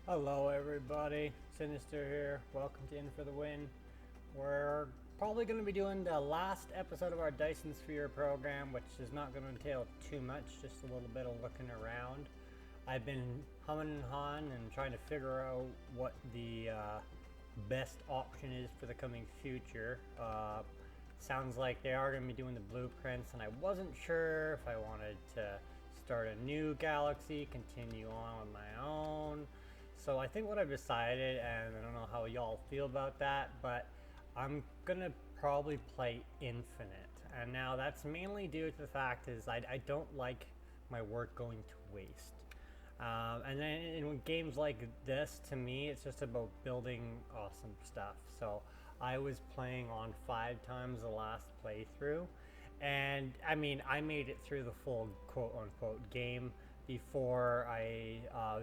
Hello everybody, Sinister here. Welcome to In for the Win. We're probably going to be doing the last episode of our Dyson Sphere program, which is not going to entail too much, just a little bit of looking around. I've been humming and hawing and trying to figure out what the best option is for the coming future. Sounds like they are going to be doing the blueprints, and I wasn't sure if I wanted to start a new galaxy, continue on with my own. So I think what I've decided, and I don't know how y'all feel about that, but I'm gonna probably play Infinite. And now that's mainly due to the fact is I don't like my work going to waste. And then in games like this, to me, it's just about building awesome stuff. So I was playing on 5 times the last playthrough, and I mean, I made it through the full quote unquote game before I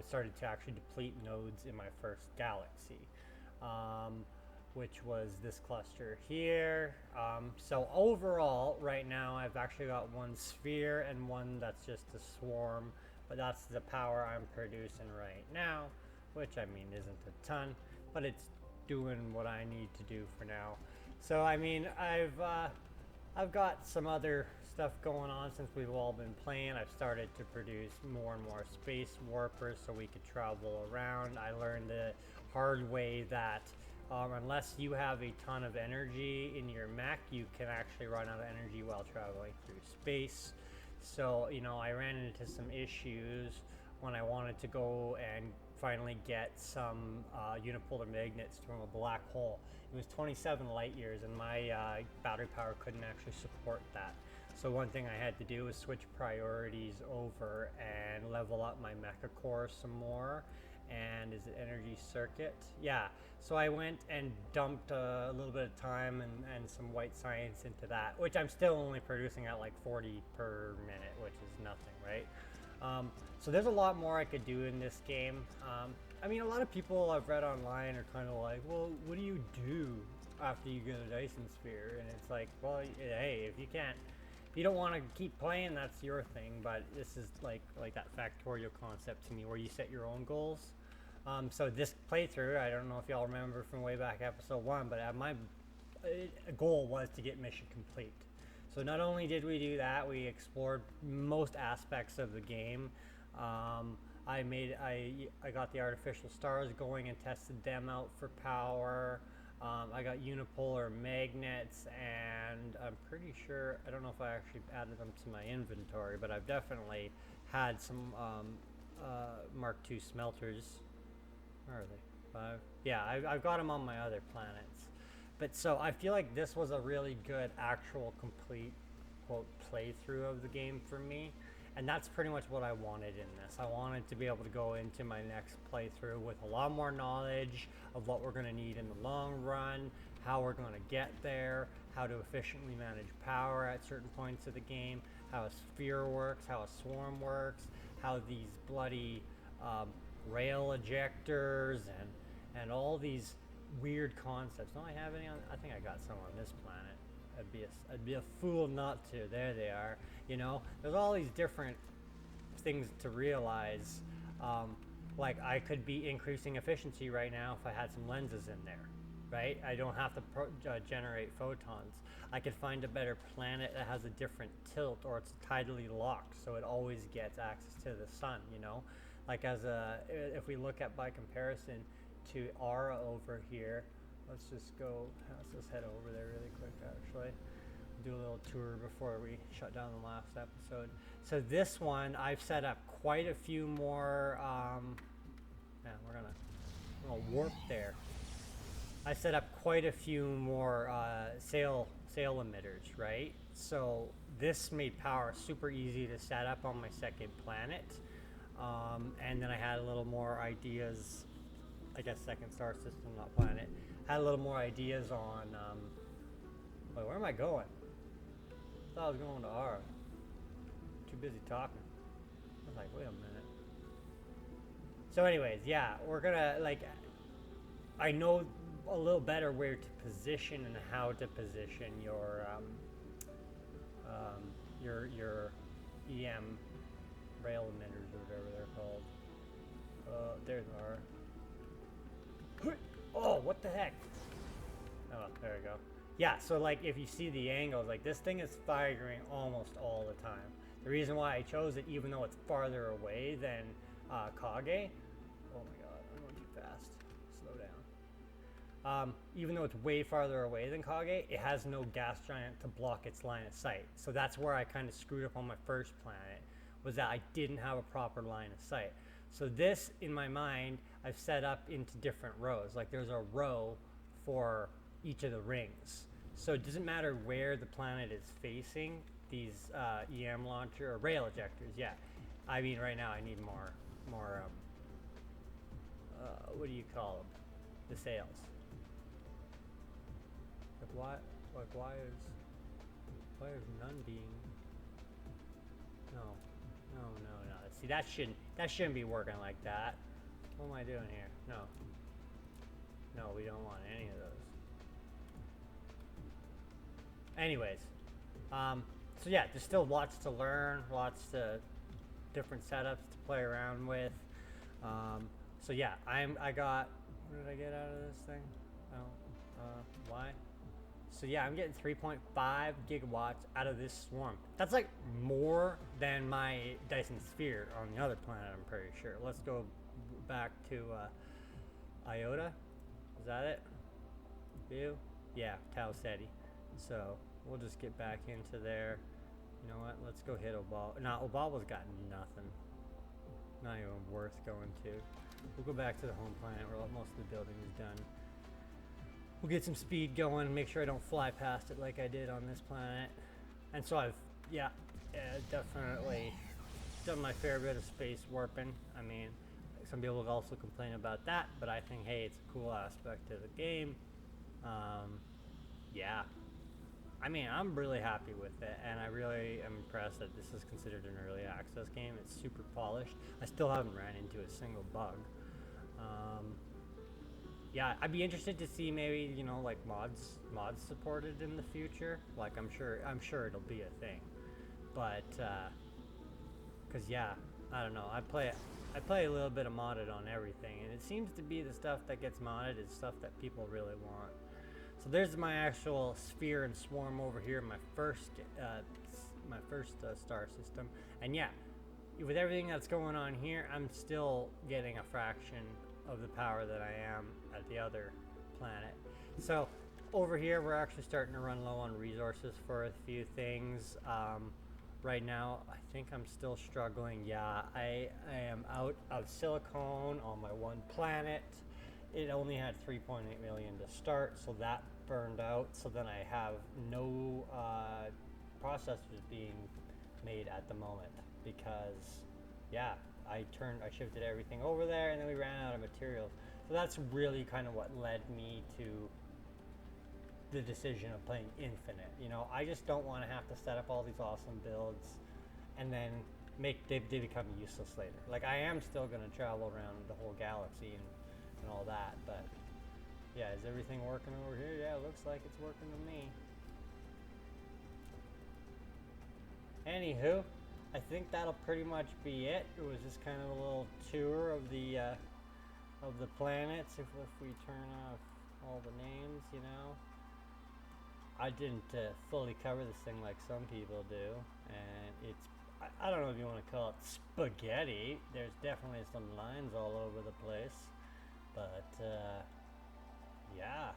started to actually deplete nodes in my first galaxy, which was this cluster here. So overall, right now, I've actually got one sphere and one that's just a swarm, but that's the power I'm producing right now, which I mean isn't a ton, but it's doing what I need to do for now. So I mean, I've got some other stuff going on since we've all been playing. I've started to produce more and more space warpers so we could travel around. I learned the hard way that unless you have a ton of energy in your mech, you can actually run out of energy while traveling through space. So, you know, I ran into some issues when I wanted to go and finally get some unipolar magnets from a black hole. It was 27 light years, and my battery power couldn't actually support that. So one thing I had to do was switch priorities over and level up my mecha core some more. And is it energy circuit? Yeah. So I went and dumped a little bit of time and some white science into that, which I'm still only producing at like 40 per minute, which is nothing, right? So there's a lot more I could do in this game. I mean, a lot of people I've read online are kind of like, well, what do you do after you get a Dyson Sphere? And it's like, well, hey, if you don't want to keep playing, that's your thing. But this is like that factorial concept to me, where you set your own goals. So this playthrough, I don't know if y'all remember from way back episode 1, but my goal was to get mission complete. So not only did we do that, we explored most aspects of the game. I got the artificial stars going and tested them out for power. I got unipolar magnets, and I'm pretty sure, I don't know if I actually added them to my inventory, but I've definitely had some Mark II smelters. Where are they? 5? Yeah, I've got them on my other planets. But so I feel like this was a really good actual complete quote playthrough of the game for me, and that's pretty much what I wanted in this. I wanted to be able to go into my next playthrough with a lot more knowledge of what we're going to need in the long run, how we're going to get there, how to efficiently manage power at certain points of the game, how a sphere works, how a swarm works, how these bloody rail ejectors and all these weird concepts. Don't I have any on? I think I got some on this planet. I'd be a fool not to. There they are. You know, there's all these different things to realize. Like I could be increasing efficiency right now if I had some lenses in there, right? I don't have to generate photons. I could find a better planet that has a different tilt, or it's tidally locked, so it always gets access to the sun. You know, like if we look at by comparison to Aura over here. Let's just head over there really quick, actually. Do a little tour before we shut down the last episode. So this one, I've set up quite a few more, yeah, we're gonna warp there. I set up quite a few more sail emitters, right? So this made power super easy to set up on my second planet. And then I had a little more ideas, I guess second star system, not planet. Had a little more ideas on, wait, where am I going? I thought I was going to Ara. Too busy talking. I was like, wait a minute. So anyways, yeah, we're gonna, I know a little better where to position and how to position your EM rail emitters or whatever they're called. There's our. Oh, what the heck? Oh, there we go. Yeah, so like if you see the angles, like this thing is firing almost all the time. The reason why I chose it, even though it's farther away than Kage. Oh my god, I'm going too fast. Slow down. Even though it's way farther away than Kage, it has no gas giant to block its line of sight. So that's where I kind of screwed up on my first planet, was that I didn't have a proper line of sight. So this, in my mind, I've set up into different rows. Like there's a row for each of the rings. So it doesn't matter where the planet is facing, these EM launcher or rail ejectors, yeah. I mean, right now I need more what do you call them? The sails. Like why is none being, no. See, that shouldn't be working like that. What am I doing here? No, we don't want any of those. Anyways, so yeah, there's still lots to learn, lots to different setups to play around with. So yeah, I got, what did I get out of this thing? Why? So yeah, I'm getting 3.5 gigawatts out of this swarm. That's like more than my Dyson Sphere on the other planet, I'm pretty sure. Let's go back to Iota. Is that it? View? Yeah, Tau Ceti. So we'll just get back into there. You know what? Let's go hit Obal. Nah, Obalba's got nothing. Not even worth going to. We'll go back to the home planet where most of the building is done. We'll get some speed going, make sure I don't fly past it like I did on this planet. And so I've, definitely done my fair bit of space warping. I mean, some people also complain about that, but I think, hey, it's a cool aspect of the game. Yeah. I mean, I'm really happy with it, and I really am impressed that this is considered an early access game. It's super polished. I still haven't ran into a single bug. Yeah, I'd be interested to see maybe, you know, like mods supported in the future. Like I'm sure it'll be a thing. But cuz yeah, I don't know. I play a little bit of modded on everything, and it seems to be the stuff that gets modded is stuff that people really want. So there's my actual sphere and swarm over here, my first star system. And yeah, with everything that's going on here, I'm still getting a fraction of the power that I am at the other planet. So over here we're actually starting to run low on resources for a few things. Right now I think I'm still struggling. Yeah, I am out of silicone on my one planet. It only had 3.8 million to start, so that burned out. So then I have no processors being made at the moment because, yeah, I shifted everything over there, and then we ran out of materials. So that's really kind of what led me to the decision of playing Infinite. You know, I just don't want to have to set up all these awesome builds and then they become useless later. Like, I am still going to travel around the whole galaxy and all that, but yeah, is everything working over here? Yeah, it looks like it's working to me. Anywho, I think that'll pretty much be it. It was just kind of a little tour of the planets. If we turn off all the names, you know, I didn't fully cover this thing like some people do, and it's, I don't know if you want to call it spaghetti. There's definitely some lines all over the place, but yeah,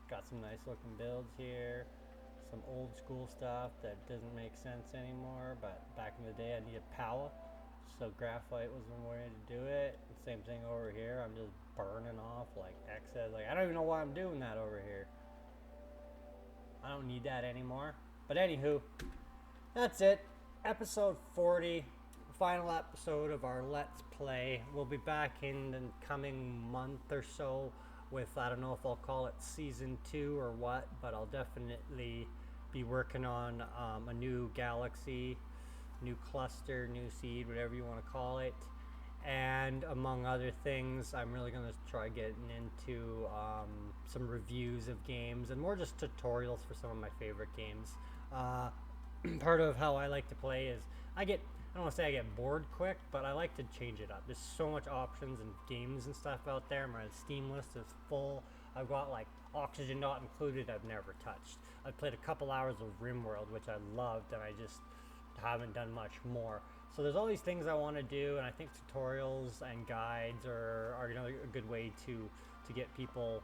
got some nice looking builds here. Some old school stuff that doesn't make sense anymore, but back in the day I needed power, so graphite was one way to do it. Same thing over here. I'm just burning off like excess. Like, I don't even know why I'm doing that over here. I don't need that anymore. But anywho, that's it. Episode 40, final episode of our Let's Play. We'll be back in the coming month or so with, I don't know if I'll call it season 2 or what, but I'll definitely be working on a new galaxy, new cluster, new seed, whatever you want to call it. And among other things, I'm really going to try getting into some reviews of games and more just tutorials for some of my favorite games. Part of how I like to play is I don't want to say I get bored quick, but I like to change it up. There's so much options and games and stuff out there. My Steam list is full. I've got like Oxygen Not Included I've never touched. I've played a couple hours of RimWorld, which I loved, and I just haven't done much more. So there's all these things I want to do, and I think tutorials and guides are a good way to get people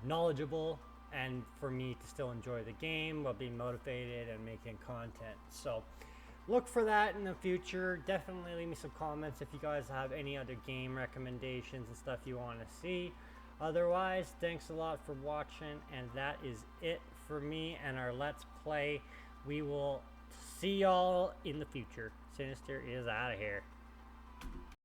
knowledgeable, and for me to still enjoy the game while being motivated and making content. So look for that in the future. Definitely leave me some comments if you guys have any other game recommendations and stuff you want to see. Otherwise, thanks a lot for watching, and that is it for me and our Let's Play. We will see y'all in the future. Sinister is out of here.